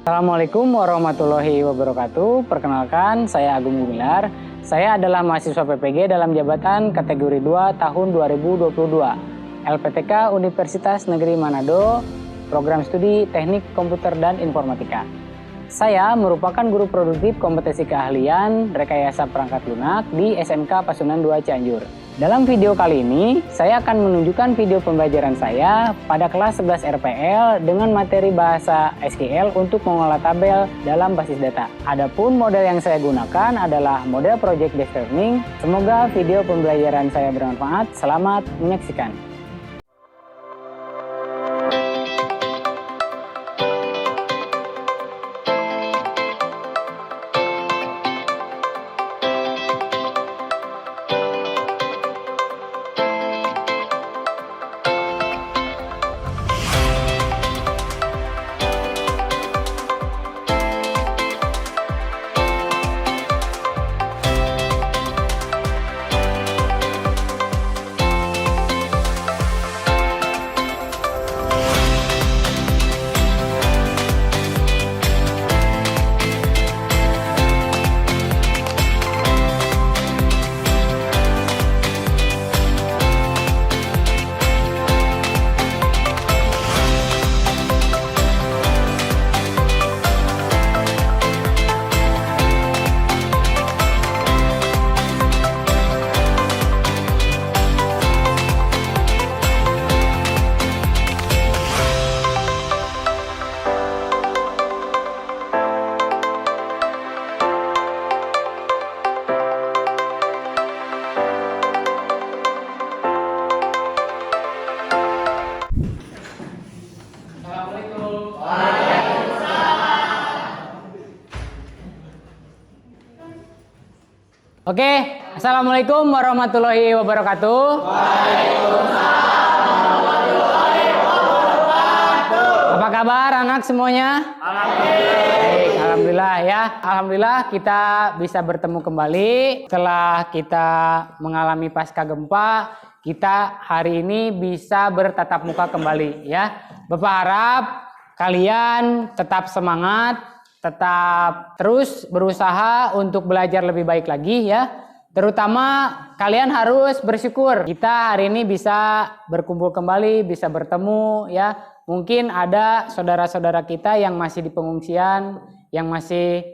Assalamualaikum warahmatullahi wabarakatuh. Perkenalkan, saya Agung Gumilar. Saya adalah mahasiswa PPG dalam jabatan kategori 2 tahun 2022. LPTK Universitas Negeri Manado, program studi Teknik Komputer dan Informatika. Saya merupakan guru produktif kompetensi keahlian rekayasa perangkat lunak di SMK Pasundan 2 Cianjur. Dalam video kali ini, saya akan menunjukkan video pembelajaran saya pada kelas 11 RPL dengan materi bahasa SQL untuk mengolah tabel dalam basis data. Adapun model yang saya gunakan adalah model Project Based Learning. Semoga video pembelajaran saya bermanfaat. Selamat menyaksikan. Oke, Assalamualaikum warahmatullahi wabarakatuh. Waalaikumsalam warahmatullahi wabarakatuh. Apa kabar anak semuanya? Alhamdulillah. Baik, alhamdulillah ya. Alhamdulillah kita bisa bertemu kembali setelah kita mengalami pasca gempa. Kita hari ini bisa bertatap muka kembali ya. Bapak harap kalian tetap semangat, tetap terus berusaha untuk belajar lebih baik lagi ya. Terutama kalian harus bersyukur kita hari ini bisa berkumpul kembali, bisa bertemu ya. Mungkin ada saudara-saudara kita yang masih di pengungsian, yang masih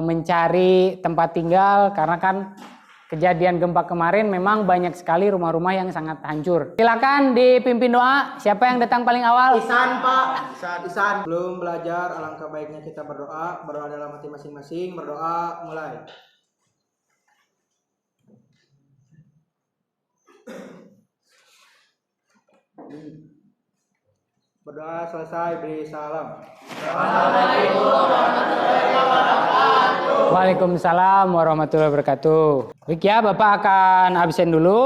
mencari tempat tinggal karena kan kejadian gempa kemarin memang banyak sekali rumah-rumah yang sangat hancur. Silakan dipimpin doa. Siapa yang datang paling awal? Isan, Pak. Isan. Belum belajar, alangkah baiknya kita berdoa. Berdoa dalam hati masing-masing. Berdoa, mulai. Berdoa selesai, beri salam. Assalamualaikum warahmatullahi wabarakatuh. Waalaikumsalam warahmatullahi wabarakatuh. Baik ya, Bapak akan absen dulu.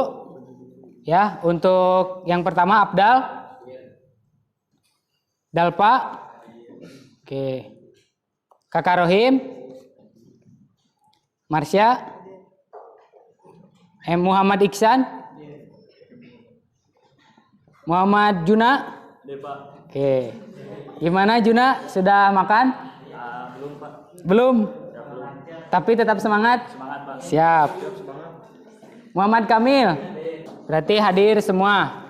Ya, untuk yang pertama Abdal. Dalpa. Oke. Kakak Rohim. Marsya. Muhammad Iksan. Muhammad Juna. Oke. Gimana Juna? Sudah makan? Belum, Pak. Belum? Tapi tetap semangat? Semangat, Pak. Siap. Muhammad Kamil. Berarti hadir semua.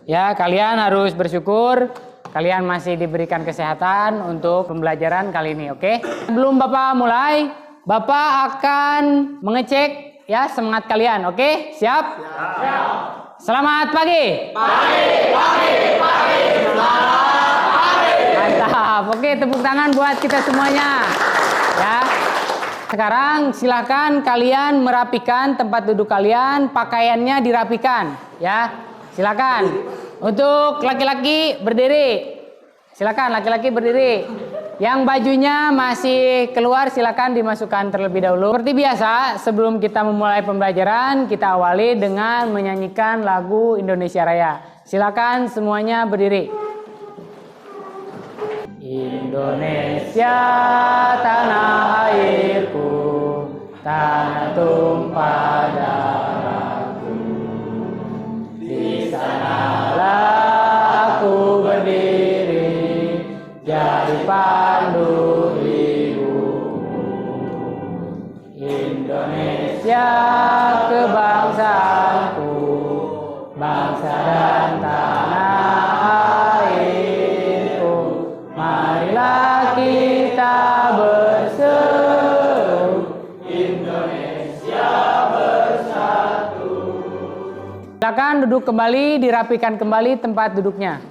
Ya, kalian harus bersyukur. Kalian masih diberikan kesehatan untuk pembelajaran kali ini, oke? Sebelum Bapak mulai, Bapak akan mengecek ya semangat kalian, oke? Siap? Siap. Selamat pagi. Pagi. Selamat pagi. Mantap. Oke, tepuk tangan buat kita semuanya. Ya. Sekarang silakan kalian merapikan tempat duduk kalian, pakaiannya dirapikan, ya. Silakan. Untuk laki-laki berdiri. Silakan laki-laki berdiri. Yang bajunya masih keluar silakan dimasukkan terlebih dahulu. Seperti biasa, sebelum kita memulai pembelajaran, kita awali dengan menyanyikan lagu Indonesia Raya. Silakan semuanya berdiri. Indonesia tanah airku, tanah tumpah darahku. Di sanalah aku berdiri, jadi pandu ibumu. Indonesia kebangsaanku, bangsa dan tanah airku. Marilah kita berseru, Indonesia bersatu. Silakan duduk kembali, dirapikan kembali tempat duduknya.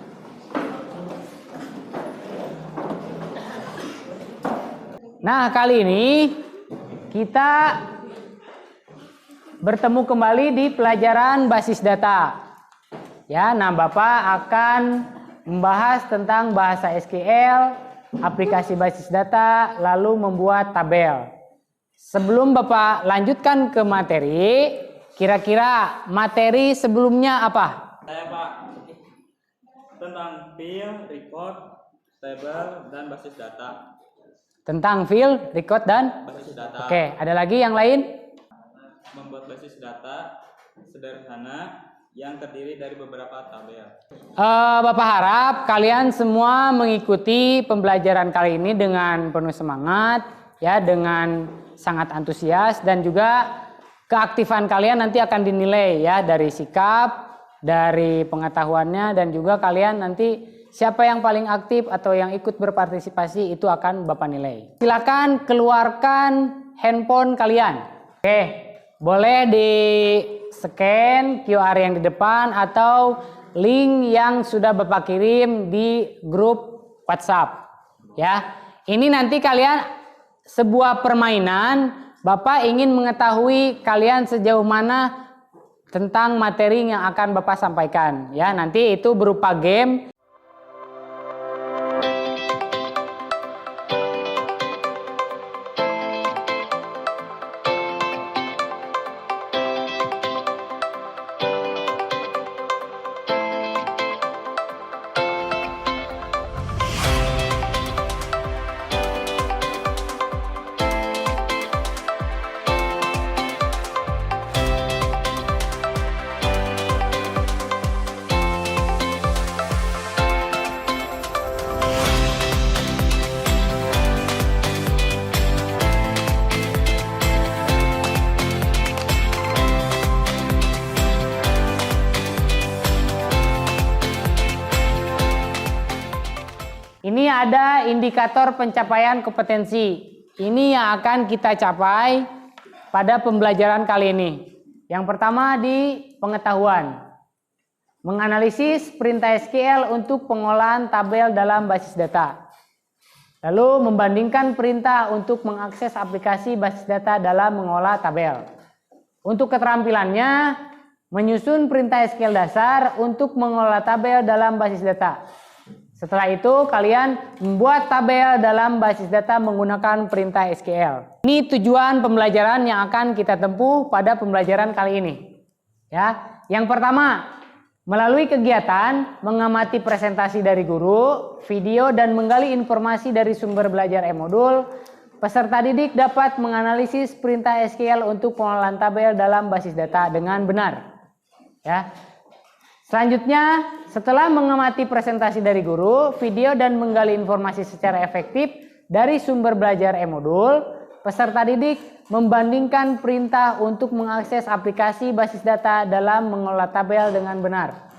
Nah, kali ini kita bertemu kembali di pelajaran basis data. Ya, nah Bapak akan membahas tentang bahasa SQL, aplikasi basis data, lalu membuat tabel. Sebelum Bapak lanjutkan ke materi, kira-kira materi sebelumnya apa? Saya Pak, tentang field, record, table, dan basis data. Tentang field, record, dan Basis data. Oke, ada lagi yang lain? Membuat basis data sederhana yang terdiri dari beberapa tabel. Bapak harap kalian semua mengikuti pembelajaran kali ini dengan penuh semangat, ya, dengan sangat antusias, dan juga keaktifan kalian nanti akan dinilai ya dari sikap, dari pengetahuannya, dan juga kalian nanti siapa yang paling aktif atau yang ikut berpartisipasi itu akan Bapak nilai. Silakan keluarkan handphone kalian. Oke, boleh di scan QR yang di depan atau link yang sudah Bapak kirim di grup WhatsApp. Ya, ini nanti kalian sebuah permainan. Bapak ingin mengetahui kalian sejauh mana tentang materi yang akan Bapak sampaikan. Ya, nanti itu berupa game. Ini ada indikator pencapaian kompetensi. Ini yang akan kita capai pada pembelajaran kali ini. Yang pertama di pengetahuan. Menganalisis perintah SQL untuk pengolahan tabel dalam basis data. Lalu membandingkan perintah untuk mengakses aplikasi basis data dalam mengolah tabel. Untuk keterampilannya, menyusun perintah SQL dasar untuk mengolah tabel dalam basis data. Setelah itu kalian membuat tabel dalam basis data menggunakan perintah SQL. Ini tujuan pembelajaran yang akan kita tempuh pada pembelajaran kali ini. Ya, yang pertama, melalui kegiatan mengamati presentasi dari guru, video, dan menggali informasi dari sumber belajar e-modul, peserta didik dapat menganalisis perintah SQL untuk pengolahan tabel dalam basis data dengan benar. Ya. Selanjutnya, setelah mengamati presentasi dari guru, video, dan menggali informasi secara efektif dari sumber belajar e-modul, peserta didik membandingkan perintah untuk mengakses aplikasi basis data dalam mengolah tabel dengan benar.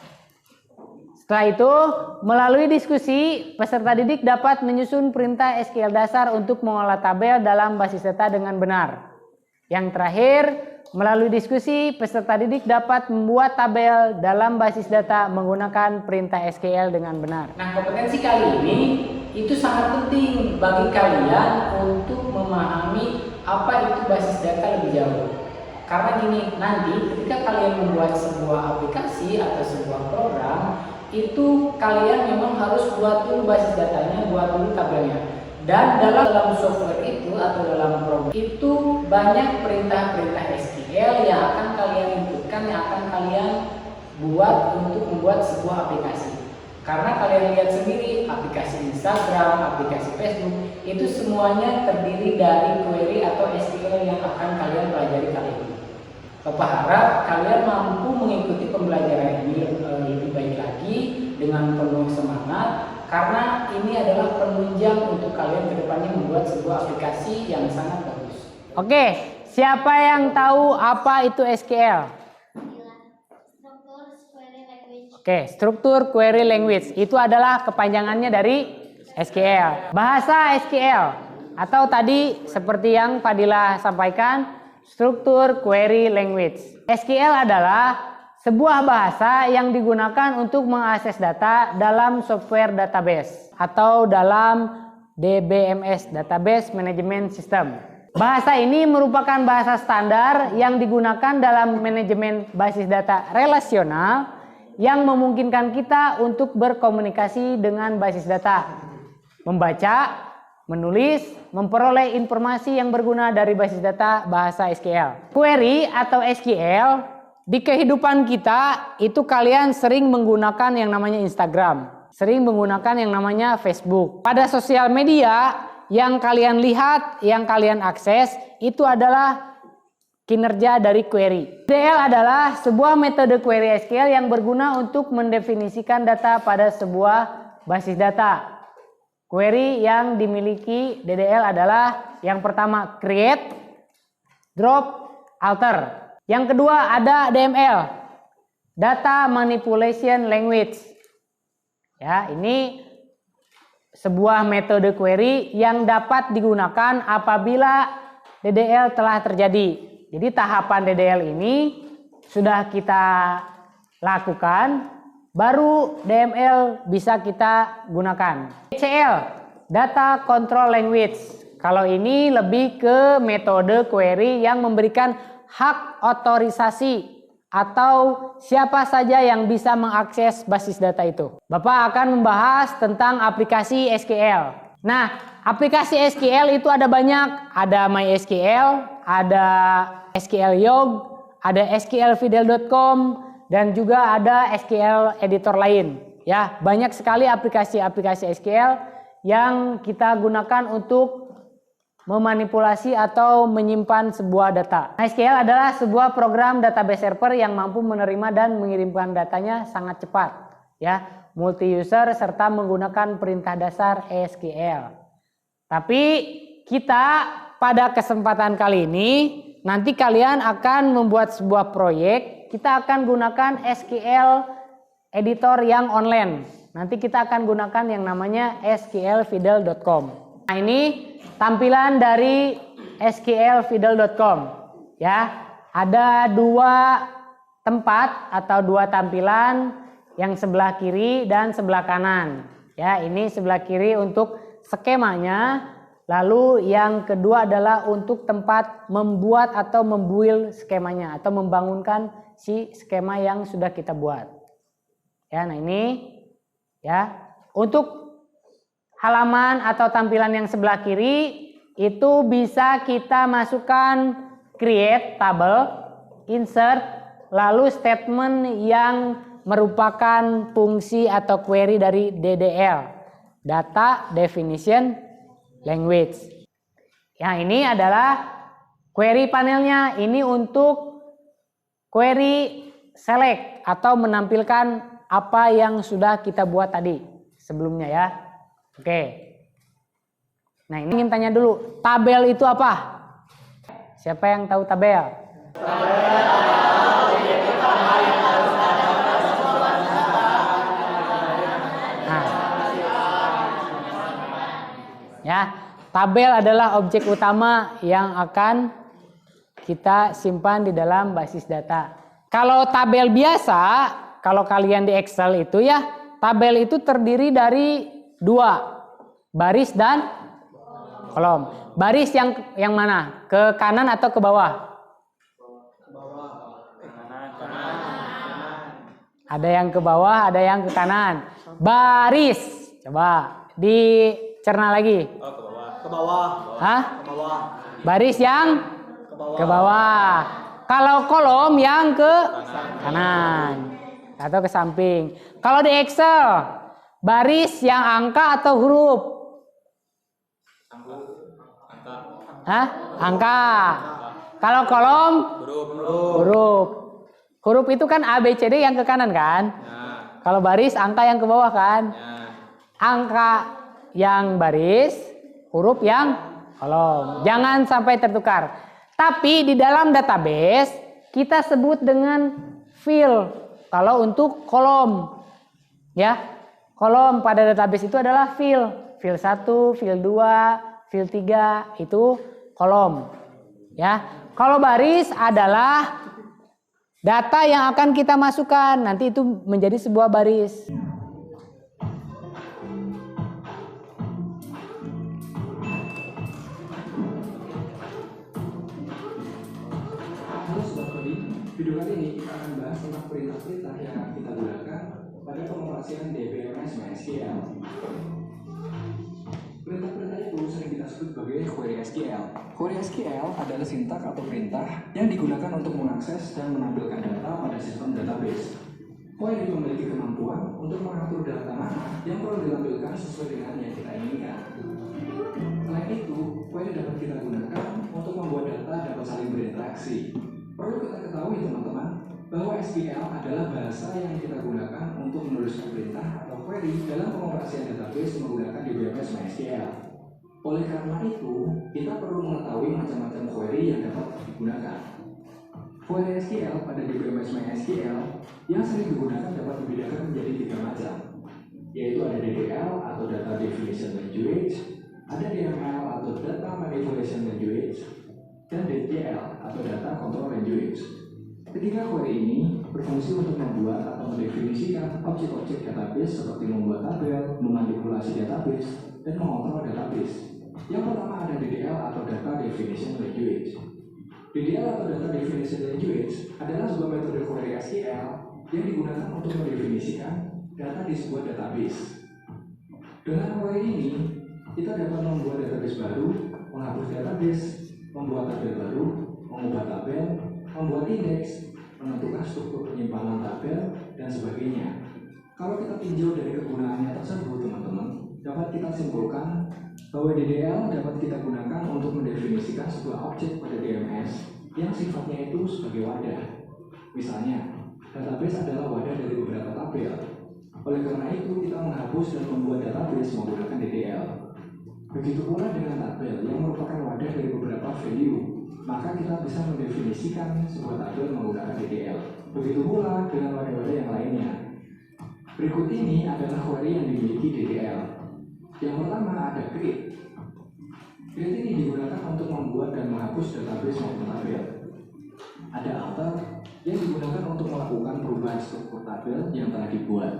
Setelah itu, melalui diskusi, peserta didik dapat menyusun perintah SQL dasar untuk mengolah tabel dalam basis data dengan benar. Yang terakhir, melalui diskusi, peserta didik dapat membuat tabel dalam basis data menggunakan perintah SQL dengan benar. Nah, kompetensi kali ini itu sangat penting bagi kalian untuk memahami apa itu basis data lebih jauh. Karena gini, nanti ketika kalian membuat sebuah aplikasi atau sebuah program, itu kalian memang harus buat dulu basis datanya, buat dulu tabelnya. Dan dalam software itu atau dalam program itu banyak perintah-perintah SQL yang akan kalian inputkan, yang akan kalian buat untuk membuat sebuah aplikasi. Karena kalian lihat sendiri, aplikasi Instagram, aplikasi Facebook, itu semuanya terdiri dari query atau SQL yang akan kalian pelajari kali ini. Bapak harap kalian mampu mengikuti pembelajaran ini lebih baik lagi dengan penuh semangat, karena ini adalah penunjang untuk kalian ke depannya membuat sebuah aplikasi yang sangat bagus. Oke, siapa yang tahu apa itu SQL? Oke, struktur query language itu adalah kepanjangannya dari SQL. Bahasa SQL atau tadi seperti yang Fadila sampaikan, struktur query language. SQL adalah sebuah bahasa yang digunakan untuk mengakses data dalam software database atau dalam DBMS, Database Management System. Bahasa ini merupakan bahasa standar yang digunakan dalam manajemen basis data relasional yang memungkinkan kita untuk berkomunikasi dengan basis data, membaca, menulis, memperoleh informasi yang berguna dari basis data bahasa SQL. Query atau SQL di kehidupan kita itu kalian sering menggunakan yang namanya Instagram, sering menggunakan yang namanya Facebook. Pada sosial media yang kalian lihat, yang kalian akses itu adalah kinerja dari query. DL adalah sebuah metode query SQL yang berguna untuk mendefinisikan data pada sebuah basis data. Query yang dimiliki DDL adalah yang pertama create, drop, alter. Yang kedua ada DML, Data Manipulation Language. Ya, ini sebuah metode query yang dapat digunakan apabila DDL telah terjadi. Jadi tahapan DDL ini sudah kita lakukan, baru DML bisa kita gunakan. DCL, Data Control Language. Kalau ini lebih ke metode query yang memberikan hak otorisasi atau siapa saja yang bisa mengakses basis data itu. Bapak akan membahas tentang aplikasi SQL. Nah, aplikasi SQL itu ada banyak. Ada MySQL, ada SQL Yog, ada SQLfidel.com, dan juga ada SQL editor lain. Ya, banyak sekali aplikasi-aplikasi SQL yang kita gunakan untuk memanipulasi atau menyimpan sebuah data. SQL adalah sebuah program database server yang mampu menerima dan mengirimkan datanya sangat cepat, ya, multi-user serta menggunakan perintah dasar SQL. Tapi kita pada kesempatan kali ini nanti kalian akan membuat sebuah proyek. Kita akan gunakan SQL editor yang online. Nanti kita akan gunakan yang namanya SQLfidel.com. Nah, ini tampilan dari SQLfidel.com. Ya, ada dua tempat atau dua tampilan, yang sebelah kiri dan sebelah kanan. Ya, ini sebelah kiri untuk skemanya. Lalu yang kedua adalah untuk tempat membuat atau membuild skemanya atau membangunkan si skema yang sudah kita buat. Ya, nah ini ya, untuk halaman atau tampilan yang sebelah kiri itu bisa kita masukkan create table, insert, lalu statement yang merupakan fungsi atau query dari DDL, Data Definition Language. Ya, ini adalah query panelnya. Ini untuk query select atau menampilkan apa yang sudah kita buat tadi sebelumnya, ya. Oke. Nah, ini ingin tanya dulu, tabel itu apa? Siapa yang tahu tabel? Ya, tabel adalah objek utama yang akan kita simpan di dalam basis data. Kalau tabel biasa, kalau kalian di Excel itu ya, tabel itu terdiri dari dua, baris dan kolom. Baris yang mana? Ke kanan atau ke bawah? Ada yang ke bawah, ada yang ke kanan. Baris, coba dicerna lagi. Oh, ke bawah. Ke bawah. Hah? Ke bawah. Baris yang Ke bawah. ke bawah. Kalau kolom yang ke kanan atau ke samping. Kalau di Excel, baris yang angka atau huruf? Angka. Hah? Angka. Kalau kolom huruf. Huruf itu kan A, B, C, D yang ke kanan kan? Nah, Kalau baris angka yang ke bawah kan? nah. Angka yang baris, huruf yang kolom. Jangan sampai tertukar. Tapi di dalam database kita sebut dengan field. Kalau untuk kolom, ya, kolom pada database itu adalah field. Field 1, field 2, field 3 itu kolom. Ya, kalau baris adalah data yang akan kita masukkan, nanti itu menjadi sebuah baris. Halo Sobat Coding, video kali ini kita akan bahas tentang perintah-perintah yang akan kita gunakan pada pengoperasian DBMS MySQL. Perintah-perintah itu sering kita sebut sebagai query SQL. Query SQL adalah sintak atau perintah yang digunakan untuk mengakses dan menampilkan data pada sistem database. Query memiliki kemampuan untuk mengatur data mana yang perlu ditampilkan sesuai dengan yang kita inginkan. Selain itu, query dapat kita gunakan untuk membuat data dapat saling berinteraksi. Perlu kita ketahui teman-teman, bahwa SQL adalah bahasa yang kita gunakan untuk menuliskan perintah atau query dalam pengoperasian database menggunakan DBMS MySQL. Oleh karena itu, kita perlu mengetahui macam-macam query yang dapat digunakan. Query SQL pada DBMS MySQL yang sering digunakan dapat dibedakan menjadi 3 macam, yaitu ada DDL atau Data Definition Language, ada DML atau Data Manipulation Language, dan DTL atau Data Control Language. Ketiga query ini berfungsi untuk membuat atau mendefinisikan objek-objek database seperti membuat tabel, memanipulasi database, dan mengontrol database. Yang pertama ada DDL atau Data Definition Language. DDL atau Data Definition Language adalah sebuah metode query SQL yang digunakan untuk mendefinisikan data di sebuah database. Dengan query ini, kita dapat membuat database baru, menghapus database, membuat tabel baru, mengubah tabel, membuat indeks, menentukan struktur penyimpanan tabel, dan sebagainya. Kalau kita tinjau dari kegunaannya tersebut, teman-teman, dapat kita simpulkan bahwa DDL dapat kita gunakan untuk mendefinisikan sebuah objek pada DMS yang sifatnya itu sebagai wadah. Misalnya, database adalah wadah dari beberapa tabel. Oleh karena itu, kita menghapus dan membuat database menggunakan DDL. Begitu pula dengan tabel yang merupakan wadah dari beberapa value, maka kita bisa mendefinisikan sebuah tabel menggunakan DDL. Begitu pula dengan wadah-wadah yang lainnya. Berikut ini adalah query yang dimiliki DDL. Yang pertama ada create. Create ini digunakan untuk membuat dan menghapus database maupun tabel. Ada alter yang digunakan untuk melakukan perubahan struktur tabel yang telah dibuat.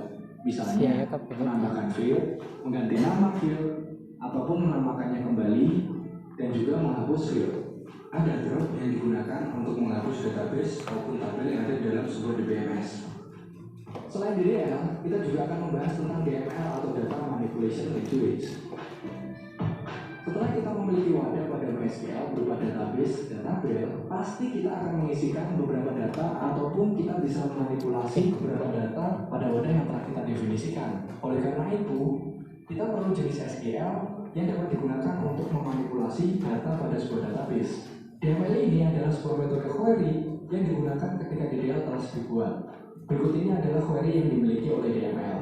Misalnya, menambahkan field, mengganti nama field, ataupun menambahkannya kembali, dan juga menghapus field. Ada drop yang digunakan untuk menghapus database maupun tabel yang ada di dalam sebuah DBMS. Selain DDL, kita juga akan membahas tentang DML atau Data Manipulation Language. Setelah kita memiliki wadah pada MySQL berupa database dan tabel, pasti kita akan mengisikan beberapa data ataupun kita bisa memanipulasi beberapa data pada wadah yang telah kita definisikan. Oleh karena itu, kita perlu jenis SQL yang dapat digunakan untuk memanipulasi data pada sebuah database. DML ini adalah sebuah metode query yang digunakan ketika DDL telah dibuat. Berikut ini adalah query yang dimiliki oleh DML.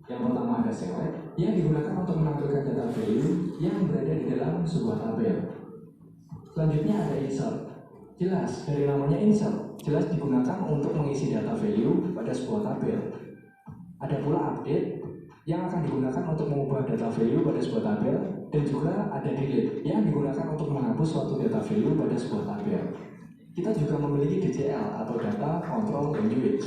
Yang pertama ada select yang digunakan untuk menampilkan data value yang berada di dalam sebuah tabel. Selanjutnya ada insert. Jelas dari namanya insert, jelas digunakan untuk mengisi data value pada sebuah tabel. Ada pula update yang akan digunakan untuk mengubah data value pada sebuah tabel, dan juga ada delete yang digunakan untuk menghapus suatu data value pada sebuah tabel. Kita juga memiliki DCL atau Data Control Language.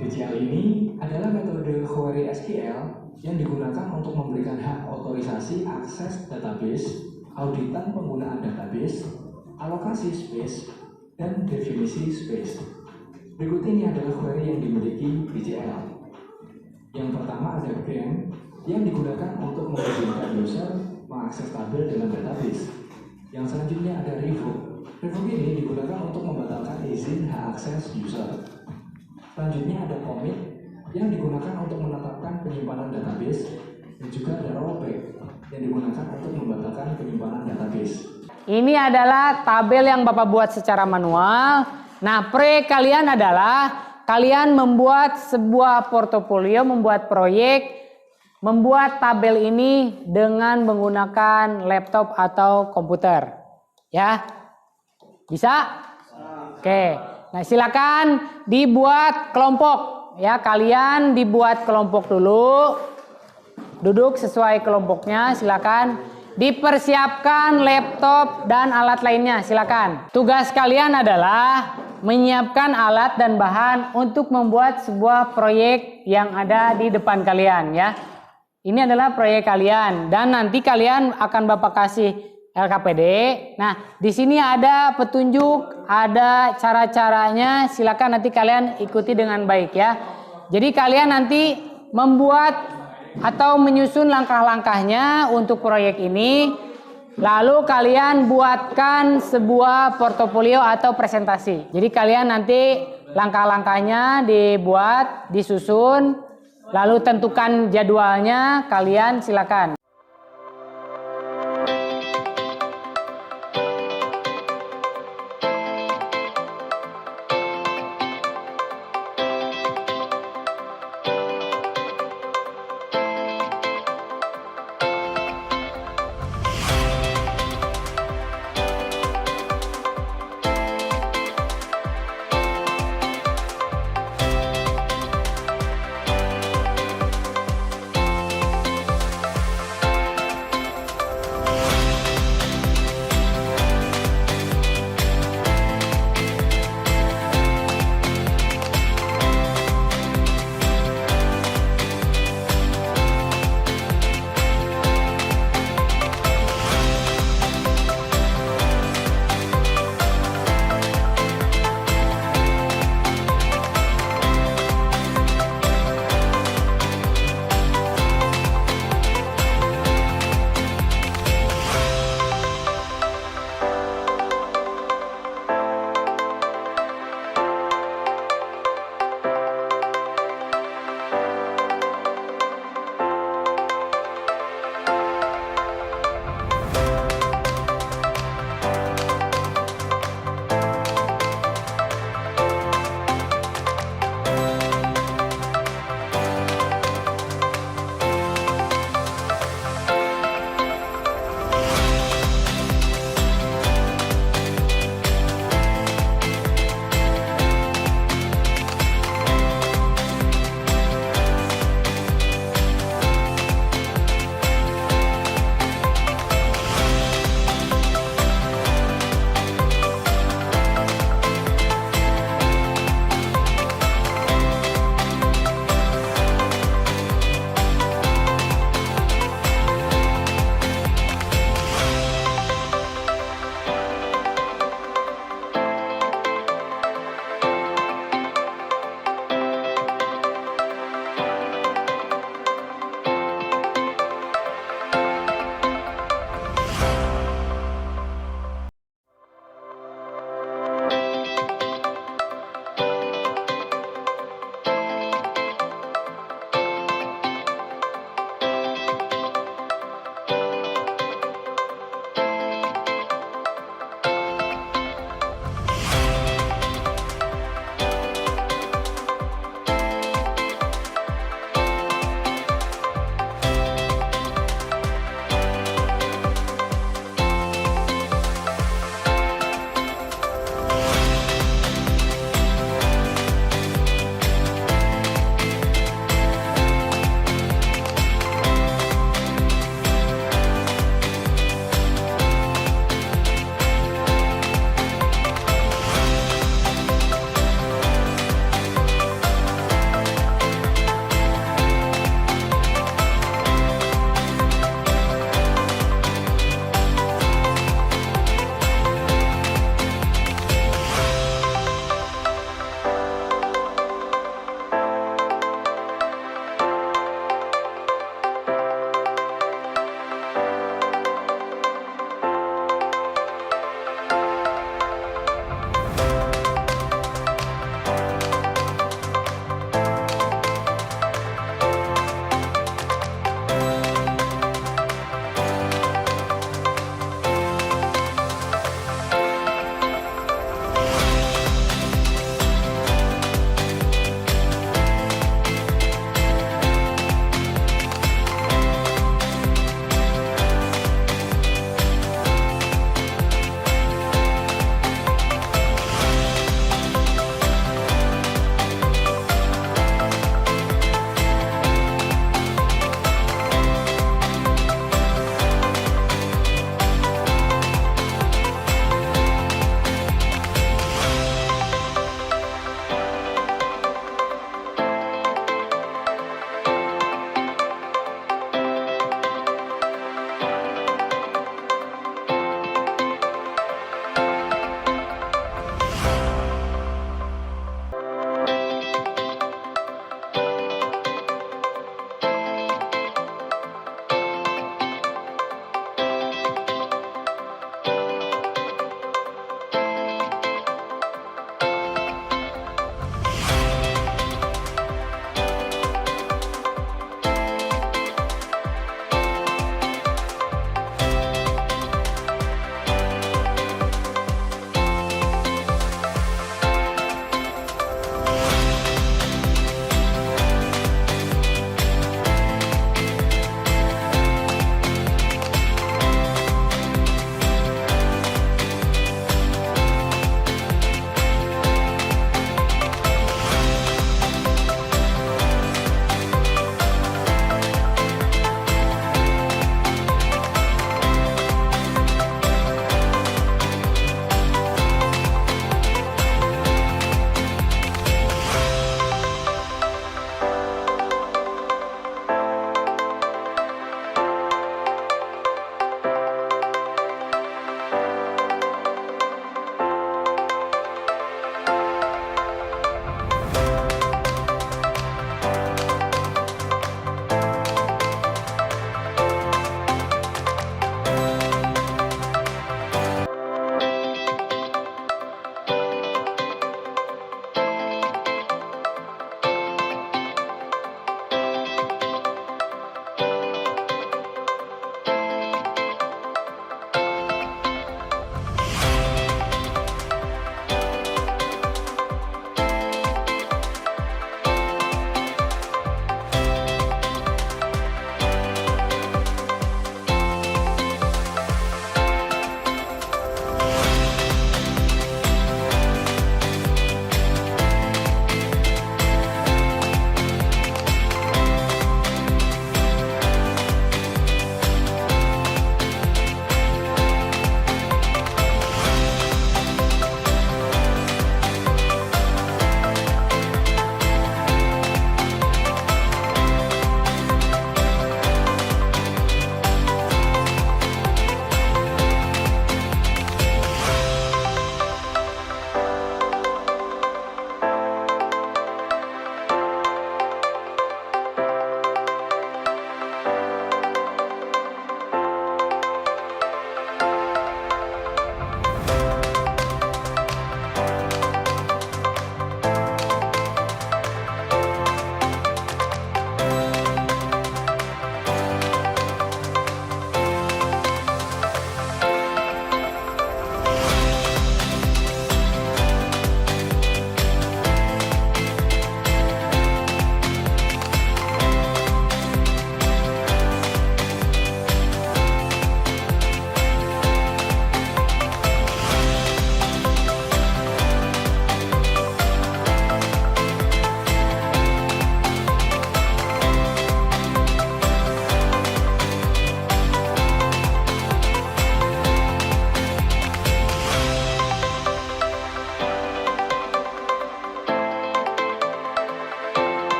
DCL ini adalah metode query SQL yang digunakan untuk memberikan hak otorisasi akses database, auditan penggunaan database, alokasi space, dan definisi space. Berikut ini adalah query yang dimiliki DCL. Yang pertama ada grant yang digunakan untuk mengizinkan user mengakses tabel dalam database. Yang selanjutnya ada revoke. Revoke ini digunakan untuk membatalkan izin hak akses user. Selanjutnya ada commit yang digunakan untuk menetapkan penyimpanan database, dan juga ada rollback yang digunakan untuk membatalkan penyimpanan database. Ini adalah tabel yang Bapak buat secara manual. Nah, proyek kalian adalah kalian membuat sebuah portofolio, membuat proyek, membuat tabel ini dengan menggunakan laptop atau komputer. Ya? Bisa? Oke. Nah, silakan dibuat kelompok. Ya, kalian dibuat kelompok dulu. Duduk sesuai kelompoknya, silakan. Dipersiapkan laptop dan alat lainnya, silakan. Tugas kalian adalah menyiapkan alat dan bahan untuk membuat sebuah proyek yang ada di depan kalian, ya. Ini adalah proyek kalian dan nanti kalian akan Bapak kasih LKPD. Nah, di sini ada petunjuk, ada cara-caranya, silakan nanti kalian ikuti dengan baik, ya. Jadi kalian nanti membuat atau menyusun langkah-langkahnya untuk proyek ini, lalu kalian buatkan sebuah portofolio atau presentasi. Jadi kalian nanti langkah-langkahnya dibuat, disusun, lalu tentukan jadwalnya, kalian silakan.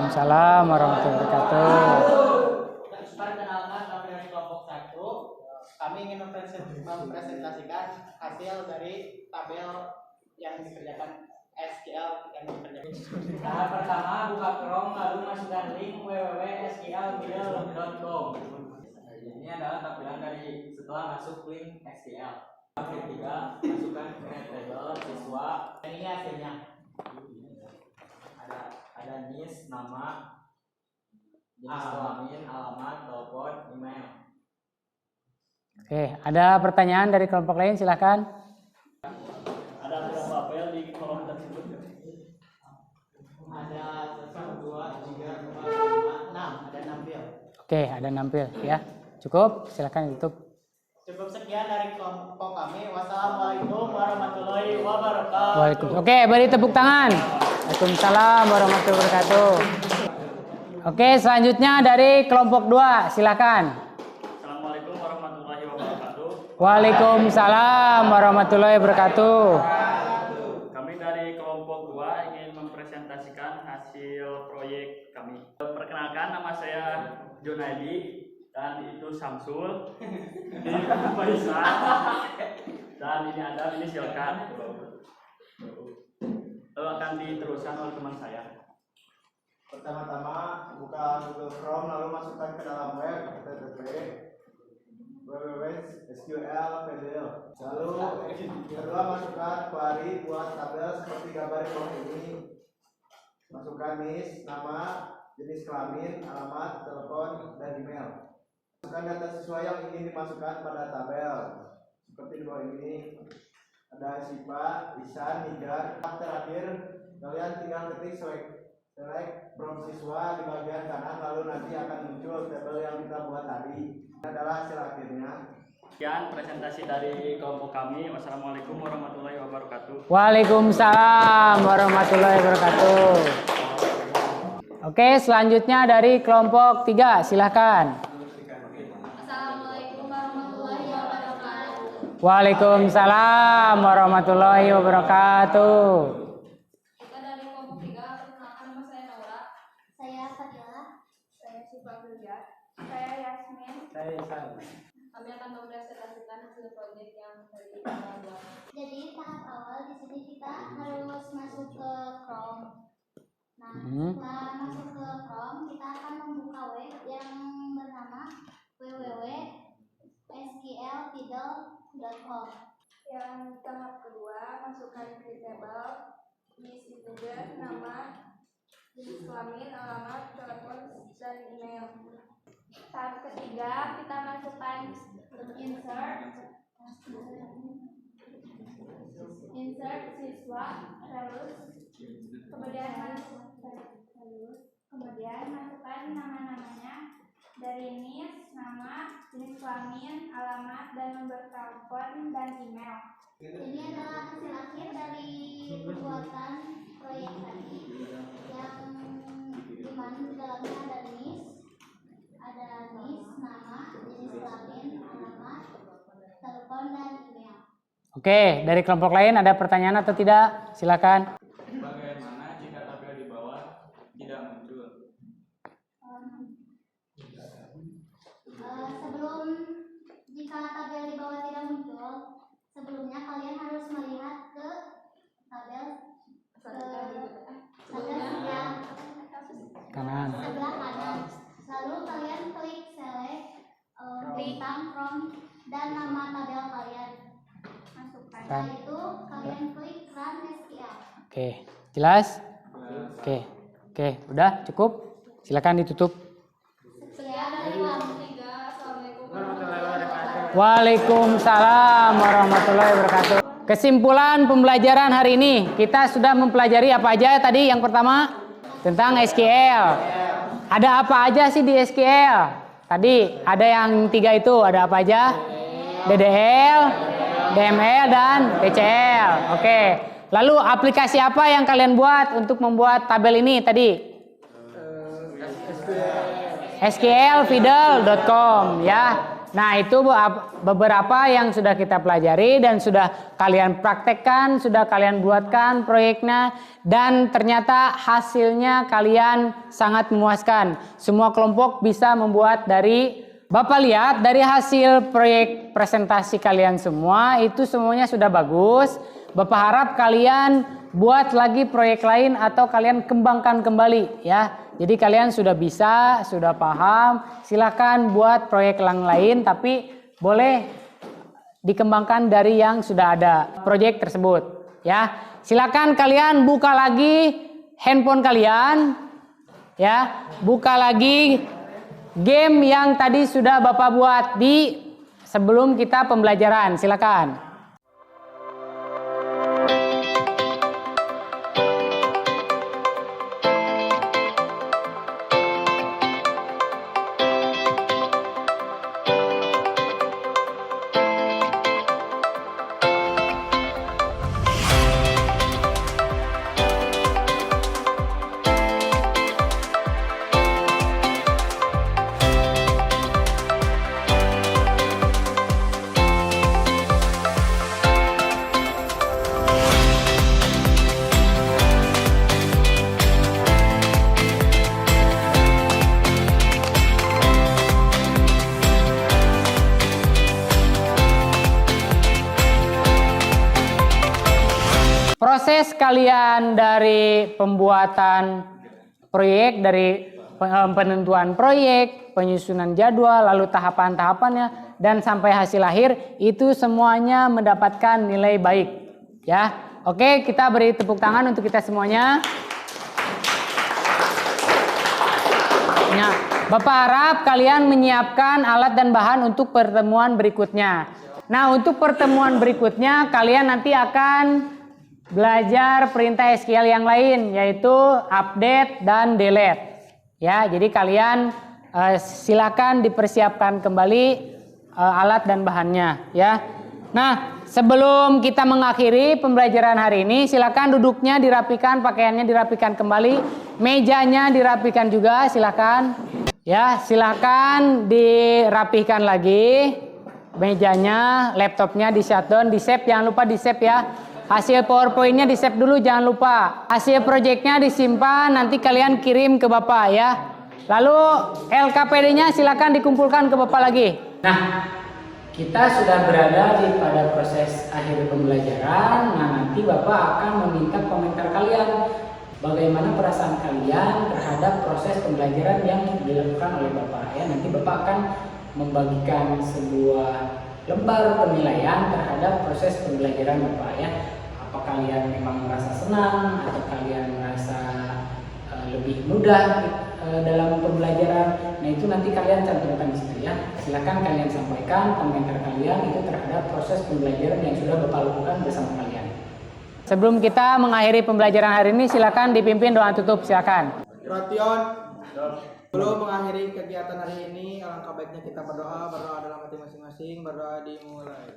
Waalaikumsalam warahmatullahi wabarakatuh. Perkenalkan kami dari kelompok 1. Kami ingin mempresentasikan hasil dari tabel yang dikerjakan SQL yang dikerjakan. Tahap pertama, buka Chrome lalu masukkan link www.sqlvideo.com. Ini adalah tampilan dari setelah masuk link SQL. Ketiga, masukkan create table siswa. Dan ini hasilnya. Ada NIS, nama, jenis kelamin, alamat, telepon, email. Oke, ada pertanyaan dari kelompok lain, silakan. Ada berapa tabel di kolom tersebut? Ada 1, 2, 3, 4, 5, 6. Ada 6 tabel. Oke, ada nampil ya. Cukup, silakan ditutup. Cukup sekian dari kelompok kami. Wassalamualaikum warahmatullahi wabarakatuh. Waalaikumsalam. Oke, beri tepuk tangan. Waalaikumsalam warahmatullahi wabarakatuh. Oke, selanjutnya dari kelompok 2, silakan. Assalamualaikum warahmatullahi wabarakatuh. Waalaikumsalam warahmatullahi wabarakatuh. Kami dari kelompok 2 ingin mempresentasikan hasil proyek kami. Perkenalkan, nama saya Junaidi dan itu Samsul. Ini Faisal. Dan ini ada inisialkan. Lalu akan diteruskan oleh teman saya. Pertama-tama buka Google Chrome lalu masukkan ke dalam web www.sqlvideo. Lalu kedua masukkan query buat tabel seperti gambar di bawah ini. Masukkan NIS, nama, jenis kelamin, alamat, telepon, dan email. Masukkan data siswa yang ingin dimasukkan pada tabel seperti di bawah ini. Ada Sipa, Isan, Nigar. Terakhir kalian tinggal ketik select from siswa di bagian kanan, lalu nanti akan muncul tabel yang kita buat tadi. Ini adalah hasil akhirnya. Sekian presentasi dari kelompok kami. Wassalamualaikum warahmatullahi wabarakatuh. Waalaikumsalam warahmatullahi wabarakatuh. Oke, selanjutnya dari kelompok 3, silakan. Assalamualaikum warahmatullahi wabarakatuh. Waalaikumsalam warahmatullahi wabarakatuh. Kita dari kelompok 3, perkenalkan nama saya Naura. Saya Fadila. Saya Syifa Firja. Saya Yasmin. Saya Isan. Kami akan mempresentasikan hasil proyek yang tadi kita buat. Jadi tahap awal di sini kita harus masuk ke Chrome. Nah, setelah masuk ke Chrome, kita akan membuka web yang bernama www.sqlvideo.com. Yang tahap kedua, masukkan create table, isi integer, nama, jenis kelamin, alamat, telepon, dan email. Tahap ketiga, kita masukkan insert siswa, kemudian masukkan nama-namanya dari NIS, nama, jenis kelamin, alamat, dan nomor telepon dan email. Ini adalah hasil akhir dari pembuatan proyek tadi, yang dimana di dalamnya ada NIS, nama, jenis kelamin, alamat, telepon, dan email. Oke, dari kelompok lain ada pertanyaan atau tidak? Silakan. Bagaimana jika tabel di bawah tidak muncul? Jika tabel di bawah tidak muncul, sebelumnya kalian harus melihat ke tabel yang Kanan. sebelah kanan. Lalu kalian klik select bintang from dan nama tabel kalian. Masukkan. Setelah itu kalian klik run SQL. Oke, jelas? Oke, udah cukup? Silakan ditutup. Sekian dari kelompok 3. Assalamualaikum warahmatullahi wabarakatuh. Waalaikumsalam warahmatullahi wabarakatuh. Kesimpulan pembelajaran hari ini, kita sudah mempelajari apa aja tadi? Yang pertama tentang SQL. Ada apa aja sih di SQL? Tadi ada yang 3 itu, ada apa aja? DDL, DML, dan TCL. Oke. Lalu aplikasi apa yang kalian buat untuk membuat tabel ini tadi? sqlvideo.com ya. Nah, itu beberapa yang sudah kita pelajari dan sudah kalian praktekkan, sudah kalian buatkan proyeknya, dan ternyata hasilnya kalian sangat memuaskan. Semua kelompok bisa membuat dari, Bapak lihat dari hasil proyek presentasi kalian semua, itu semuanya sudah bagus. Bapak harap kalian buat lagi proyek lain atau kalian kembangkan kembali ya. Jadi kalian sudah bisa, sudah paham, silakan buat proyek yang lain tapi boleh dikembangkan dari yang sudah ada proyek tersebut ya. Silakan kalian buka lagi handphone kalian ya, buka lagi game yang tadi sudah Bapak buat di sebelum kita pembelajaran. Silakan. Proses kalian dari pembuatan proyek, dari penentuan proyek, penyusunan jadwal, lalu tahapan-tahapannya, dan sampai hasil akhir, itu semuanya mendapatkan nilai baik. Ya, oke, kita beri tepuk tangan untuk kita semuanya. Nah, Bapak harap kalian menyiapkan alat dan bahan untuk pertemuan berikutnya. Nah, untuk pertemuan berikutnya, kalian nanti akan belajar perintah SQL yang lain, yaitu update dan delete. Ya, jadi kalian silakan dipersiapkan kembali alat dan bahannya. Ya. Nah, sebelum kita mengakhiri pembelajaran hari ini, silakan duduknya dirapikan, pakaiannya dirapikan kembali, mejanya dirapikan juga, silakan. Ya, silakan dirapihkan lagi mejanya, laptopnya di shutdown, di save, jangan lupa di save ya. Hasil PowerPoint-nya di save dulu, jangan lupa. Hasil proyeknya disimpan, nanti kalian kirim ke Bapak ya. Lalu LKPD-nya silakan dikumpulkan ke Bapak lagi. Nah, kita sudah berada pada proses akhir pembelajaran. Nah, nanti Bapak akan meminta komentar kalian. Bagaimana perasaan kalian terhadap proses pembelajaran yang dilakukan oleh Bapak ya. Nanti Bapak akan membagikan sebuah lembar penilaian terhadap proses pembelajaran Bapak ya. Apa kalian memang merasa senang atau kalian merasa lebih mudah dalam pembelajaran. Nah, itu nanti kalian cantumkan di situ ya. Silakan kalian sampaikan komentar kalian itu terhadap proses pembelajaran yang sudah Bapak lakukan bersama kalian. Sebelum kita mengakhiri pembelajaran hari ini, silakan dipimpin doa tutup, silakan. Rotion, sebelum mengakhiri kegiatan hari ini, alangkah baiknya kita berdoa dalam hati masing-masing, berdoa dimulai.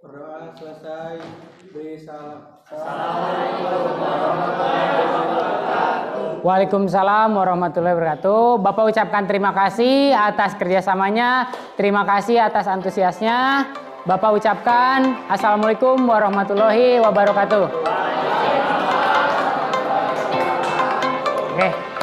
Berdoa selesai, beri salam. Waalaikumsalam warahmatullahi wabarakatuh. Bapak ucapkan terima kasih atas kerjasamanya, terima kasih atas antusiasnya. Bapak ucapkan Assalamualaikum warahmatullahi wabarakatuh. Oke.